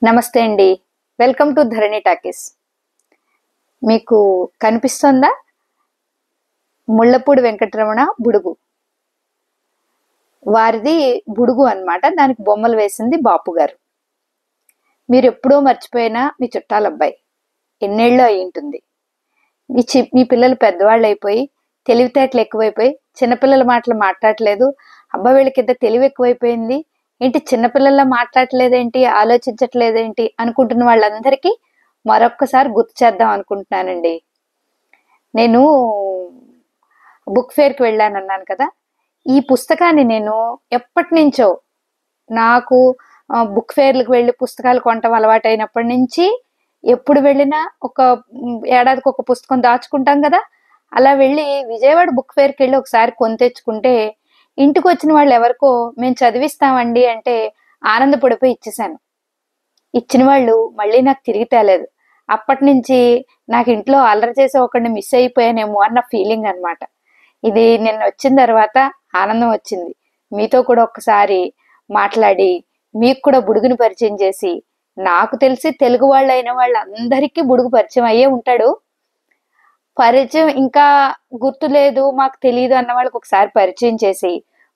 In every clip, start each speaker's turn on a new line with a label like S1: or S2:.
S1: నమస్తే అండి. Welcome to Dharani talkies. మీకు కనిపిస్తుందా? ముళ్ళపూడి వెంకటరమణ బుడుగు. వారిది బుడుగు అన్నమాట. దానికి బొమ్మలు వేసింది బాపు గారు. మీరు ఎప్పుడో మర్చిపోయినా మీ చుట్టాలబ్బాయి. ఎన్నేళ్ళు అయి ఉంటుంది. మీ పిల్లలు పెద్దవాళ్ళు అయిపోయి, తెలివితేటలు ఎక్కువైపోయి, చిన్నపిల్లల మాటలు మాట్లాడట్లేదు. అబ్బా వీళ్ళకి ఇంత తెలివి ఎక్కువైపోయింది, ఏంటి చిన్నపిల్లల్లా మాట్లాడట్లేదేంటి, ఆలోచించట్లేదేంటి అనుకుంటున్న వాళ్ళందరికీ మరొక్కసారి గుర్తు చేద్దాం అనుకుంటున్నానండి. నేను బుక్ ఫేర్కి వెళ్ళానన్నాను కదా, ఈ పుస్తకాన్ని నేను ఎప్పటి నుంచో, నాకు బుక్ ఫేర్లకు వెళ్ళి పుస్తకాలు కొనటం అలవాటైనప్పటి నుంచి ఎప్పుడు వెళ్ళినా ఒక ఏడాదికి ఒక పుస్తకం దాచుకుంటాం కదా, అలా వెళ్ళి విజయవాడ బుక్ ఫేర్కి వెళ్ళి ఒకసారి కొని తెచ్చుకుంటే ఇంటికి వచ్చిన వాళ్ళు ఎవరికో మేము చదివిస్తామండి అంటే ఆనందపడిపోయి ఇచ్చేసాను. ఇచ్చిన వాళ్ళు మళ్ళీ నాకు తిరిగి తేలేదు. అప్పటి నుంచి నాకు ఇంట్లో అల్లరి చేసే ఒకడిని మిస్ అయిపోయానేమో అన్న ఫీలింగ్ అనమాట. ఇది నిన్న వచ్చిన తర్వాత ఆనందం వచ్చింది. మీతో కూడా ఒక్కసారి మాట్లాడి మీకు కూడా బుడుగుని పరిచయం చేసి, నాకు తెలిసి తెలుగు వాళ్ళు అయిన వాళ్ళందరికీ బుడుగు పరిచయం అయ్యే ఉంటాడు. పరిచయం ఇంకా గుర్తు లేదు, మాకు తెలియదు అన్న వాళ్ళకి ఒకసారి పరిచయం చేసి,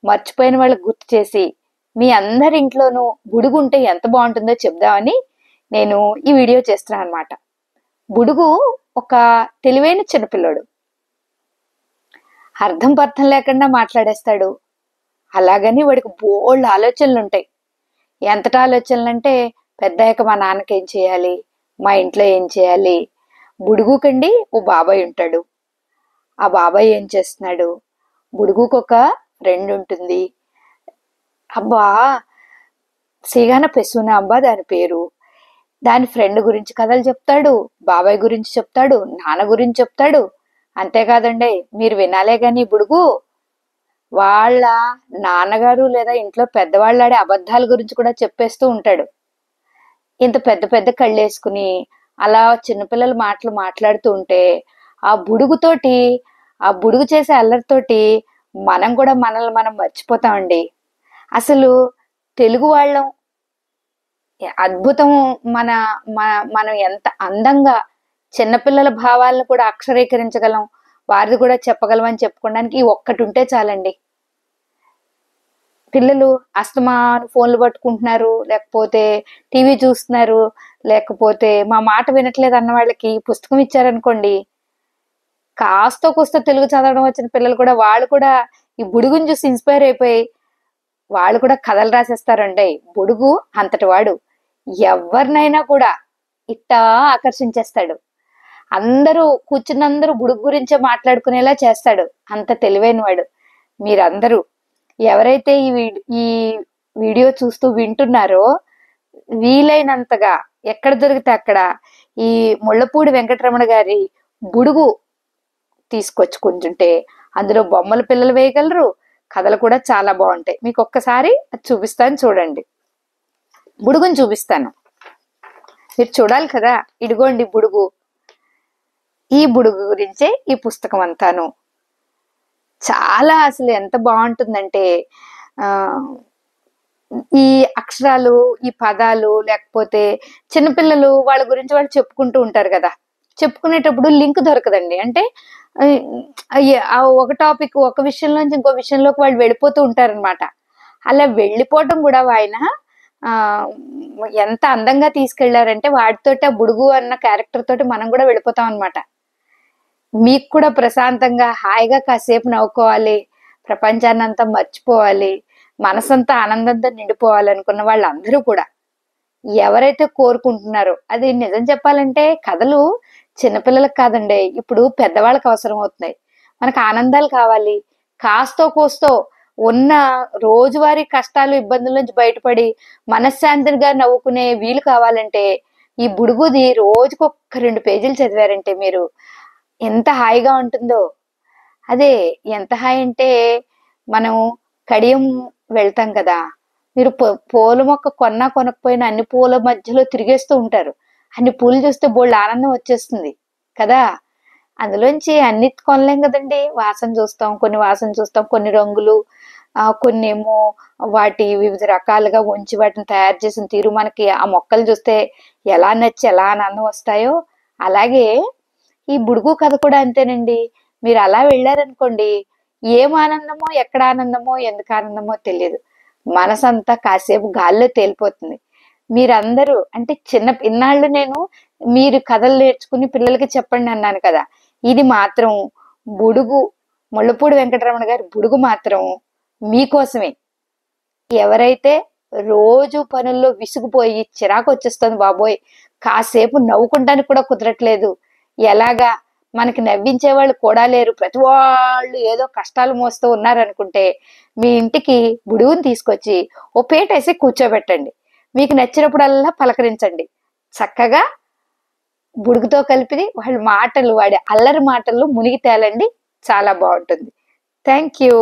S1: మర్చిపోయిన వాళ్ళకి గుర్తు చేసి, మీ అందరి ఇంట్లోనూ బుడుగు ఉంటే ఎంత బాగుంటుందో చెప్దామని నేను ఈ వీడియో చేస్తున్నాను అనమాట. బుడుగు ఒక తెలివైన చిన్నపిల్లోడు. అర్థం పర్థం లేకుండా మాట్లాడేస్తాడు. అలాగని వాడికి బోల్డ్ ఆలోచనలు ఉంటాయి. ఎంతటి ఆలోచనలు అంటే, పెద్దయ్యాక మా నాన్నకి ఏం చేయాలి, మా ఇంట్లో ఏం చేయాలి. బుడుగుకండి ఓ బాబాయ్ ఉంటాడు. ఆ బాబాయ్ ఏం చేస్తున్నాడు, బుడుగుకు ఒక ఫ్రెండ్ ఉంటుంది. అబ్బా సిగాన పెసునాంబ దాని పేరు. దాని ఫ్రెండ్ గురించి కథలు చెప్తాడు, బాబాయ్ గురించి చెప్తాడు, నాన్న గురించి చెప్తాడు. అంతేకాదండి, మీరు వినాలే గాని బుడుగు వాళ్ళ నాన్నగారు లేదా ఇంట్లో పెద్దవాళ్ళు ఆడే అబద్ధాల గురించి కూడా చెప్పేస్తూ ఉంటాడు. ఇంత పెద్ద పెద్ద కళ్ళేసుకుని అలా చిన్నపిల్లల మాటలు మాట్లాడుతూ ఉంటే ఆ బుడుగుతోటి, ఆ బుడుగు చేసే అల్లరితోటి మనం కూడా మనల్ని మనం మర్చిపోతామండి. అసలు తెలుగు వాళ్ళం అద్భుతం. మన మనం ఎంత అందంగా చిన్నపిల్లల భావాలను కూడా అక్షరీకరించగలం, వారిది కూడా చెప్పగలం అని చెప్పుకోవడానికి ఈ ఒక్కటి ఉంటే చాలండి. పిల్లలు అస్తమాను ఫోన్లు పట్టుకుంటున్నారు, లేకపోతే టీవీ చూస్తున్నారు, లేకపోతే మా మాట వినట్లేదు అన్న వాళ్ళకి పుస్తకం ఇచ్చారనుకోండి, కాస్తో కూస్తో తెలుగు చదవడం వచ్చిన పిల్లలు కూడా వాళ్ళు కూడా ఈ బుడుగుని చూసి ఇన్స్పైర్ అయిపోయి వాళ్ళు కూడా కథలు రాసేస్తారండి. బుడుగు అంతటి వాడు ఎవరినైనా కూడా ఇట్టా ఆకర్షించేస్తాడు. అందరూ కూర్చున్నందరూ బుడుగు గురించే మాట్లాడుకునేలా చేస్తాడు. అంత తెలివైన వాడు. మీరందరూ ఎవరైతే ఈ వీడియో చూస్తూ వింటున్నారో, వీలైనంతగా ఎక్కడ దొరికితే అక్కడ ఈ ముళ్ళపూడి వెంకటరమణ గారి బుడుగు తీసుకొచ్చి కొంచుంటే అందులో బొమ్మల పిల్లలు వేయగలరు, కథలు కూడా చాలా బాగుంటాయి. మీకు ఒక్కసారి అది చూపిస్తాను, చూడండి. బుడుగుని చూపిస్తాను, మీరు చూడాలి కదా. ఇదిగోండి బుడుగు. ఈ బుడుగు గురించే ఈ పుస్తకం అంతాను. చాలా అసలు ఎంత బాగుంటుందంటే, ఈ అక్షరాలు, ఈ పదాలు, లేకపోతే చిన్నపిల్లలు వాళ్ళ గురించి వాళ్ళు చెప్పుకుంటూ ఉంటారు కదా, చెప్పుకునేటప్పుడు లింక్ దొరకదండి. అంటే ఒక టాపిక్, ఒక విషయంలోంచి ఇంకో విషయంలోకి వాళ్ళు వెళ్ళిపోతూ ఉంటారనమాట. అలా వెళ్ళిపోవటం కూడా ఆయన ఎంత అందంగా తీసుకెళ్లారంటే, వాటితోటి ఆ బుడుగు అన్న క్యారెక్టర్ తోటి మనం కూడా వెళ్ళిపోతాం అనమాట. మీకు కూడా ప్రశాంతంగా హాయిగా కాసేపు నవ్వుకోవాలి, ప్రపంచాన్ని అంతా మర్చిపోవాలి, మనసంతా ఆనందంతో నిండిపోవాలనుకున్న వాళ్ళందరూ కూడా ఎవరైతే కోరుకుంటున్నారో, అది నిజం చెప్పాలంటే కథలు చిన్నపిల్లలకు కాదండి, ఇప్పుడు పెద్దవాళ్ళకి అవసరం అవుతున్నాయి. మనకు ఆనందాలు కావాలి, కాస్తో కోస్తో ఉన్న రోజువారీ కష్టాలు ఇబ్బందుల నుంచి బయటపడి మనశ్శాంతిగా నవ్వుకునే వీలు కావాలంటే ఈ బుడుగుది రోజుకొక 2 పేజీలు చదివారంటే మీరు ఎంత హాయిగా ఉంటుందో. అదే ఎంత హాయి అంటే, మనం కడియం వెళ్తాం కదా, మీరు పూల మొక్క కొన్నా కొనకపోయినా అన్ని పూల మధ్యలో తిరిగేస్తూ ఉంటారు. అన్ని పూలు చూస్తే బోల్డ్ ఆనందం వచ్చేస్తుంది కదా. అందులోంచి అన్ని కొనలేం కదండి. వాసన చూస్తాం, కొన్ని వాసన చూస్తాం, కొన్ని రంగులు, కొన్నేమో వాటి వివిధ రకాలుగా ఉంచి వాటిని తయారు చేసిన తీరు మనకి ఆ మొక్కలు చూస్తే ఎలా నచ్చి ఎలా ఆనందం వస్తాయో, అలాగే ఈ బుడుగు కథ కూడా అంతేనండి. మీరు అలా వెళ్ళారనుకోండి, ఏం ఆనందమో, ఎక్కడ ఆనందమో, ఎందుకు ఆనందమో తెలియదు. మనసంతా కాసేపు గాల్లో తేలిపోతుంది. మీరందరూ అంటే ఇన్నాళ్ళు నేను మీరు కథలు నేర్చుకుని పిల్లలకి చెప్పండి అన్నాను కదా. ఇది మాత్రం బుడుగు, ముళ్ళపూడి వెంకటరమణ గారి బుడుగు మాత్రం మీకోసమే. ఎవరైతే రోజు పనుల్లో విసిగిపోయి చిరాకు వచ్చేస్తుంది, బాబోయ్ కాసేపు నవ్వుకుంటానికి కూడా కుదరట్లేదు, ఎలాగా మనకి నవ్వించే వాళ్ళు కూడా లేరు, ప్రతి వాళ్ళు ఏదో కష్టాలు మోస్తూ ఉన్నారనుకుంటే మీ ఇంటికి బుడుగుని తీసుకొచ్చి ఓ పేటేసి కూర్చోబెట్టండి. మీకు నచ్చినప్పుడల్లా పలకరించండి. చక్కగా బుడుగుతో కలిపి వాళ్ళ మాటలు, వాడి అల్లరి మాటల్లో మునిగి తేలండి. చాలా బాగుంటుంది. Thank you.